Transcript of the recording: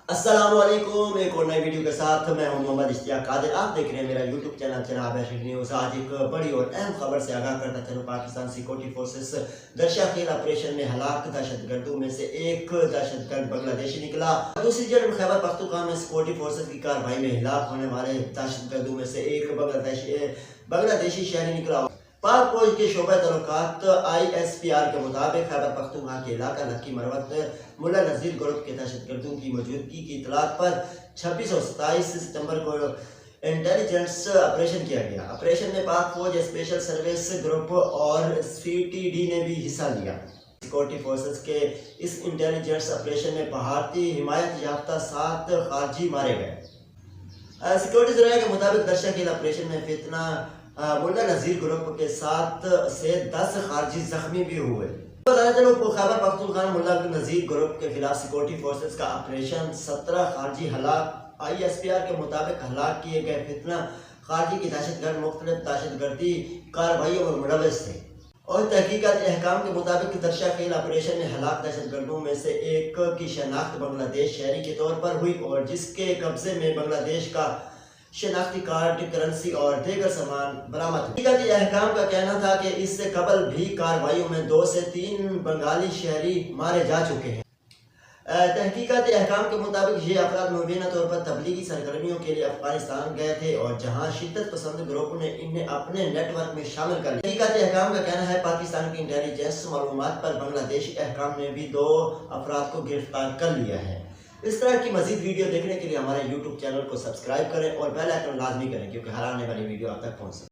السلام علیکم، ایک اور نئی ویڈیو کے ساتھ میں ہوں محمد اشتیاق قادر۔ آپ دیکھ رہے ہیں میرا یوٹیوب چینل جناب ایشک نیوز۔ آج ایک بڑی اور اہم خبر سے آگاہ کرتا چلوں۔ پاکستان سیکورٹی فورسز درشا خیل آپریشن میں ہلاک دہشت گردوں میں سے ایک دہشت گرد بنگلہ دیشی نکلا۔ دوسری جانب خیبر پختونخوا میں سیکورٹی فورسز کی کارروائی میں ہلاک ہونے والے دہشت گردوں میں سے ایک بنگلہ دیشی شہری نکلا۔ پاک فوج کے شعبہ تعلقات ISPR کے مطابق خیبر پختونخوا کے علاقہ لکی مروت ملا نذیر گروپ کے دہشت گردوں کی موجودگی کی اطلاعات پر 26 اور 27 ستمبر کو انٹیلیجنس آپریشن کیا گیا۔ آپریشن میں پاک فوج اسپیشل سروس گروپ اور CTD نے بھی حصہ لیا۔ سیکورٹی فورسز کے اس انٹیلیجنس آپریشن میں بھارتی حمایت یافتہ 7 خارجی مارے گئے۔ سیکورٹی ذرائع کے مطابق درشا خیل آپریشن میں فتنہ ملا نذیر گروپ کے 7 سے 10 خارجی زخمی بھی ہوئے۔ خیبر پختونخوا ملا نذیر گروپ کے خلاف سیکورٹی فورسز کا آپریشن 17 خارجی ہلاک۔ ISPR کے مطابق ہلاک کیے گئے فتنہ خارجی کی دہشت گرد مختلف دہشت گردی کارروائیوں میں ملوث تھے، اور تحقیقات احکام کے مطابق درشا خیل آپریشن میں ہلاک دہشت گردوں میں سے ایک کی شناخت بنگلہ دیش شہری کے طور پر ہوئی، اور جس کے قبضے میں بنگلہ دیش کا شناختی کارڈ، کرنسی اور دیگر سامان برآمد ہوئے۔ تحقیقاتی احکام کا کہنا تھا کہ اس سے قبل بھی کارروائیوں میں 2 سے 3 بنگالی شہری مارے جا چکے ہیں۔ تحقیقاتی احکام کے مطابق یہ افراد مبینہ طور پر تبلیغی سرگرمیوں کے لیے افغانستان گئے تھے، اور جہاں شدت پسند گروپوں نے انہیں اپنے نیٹ ورک میں شامل کر لیا۔ تحقیقاتی احکام کا کہنا ہے پاکستان کی انٹیلیجنس معلومات پر بنگلہ دیشی احکام نے بھی 2 افراد کو گرفتار کر لیا ہے۔ اس طرح کی مزید ویڈیو دیکھنے کے لیے ہمارے یوٹیوب چینل کو سبسکرائب کریں اور بیل آئیکن لازمی کریں، کیونکہ ہر آنے والی ویڈیو آپ تک پہنچ سکے۔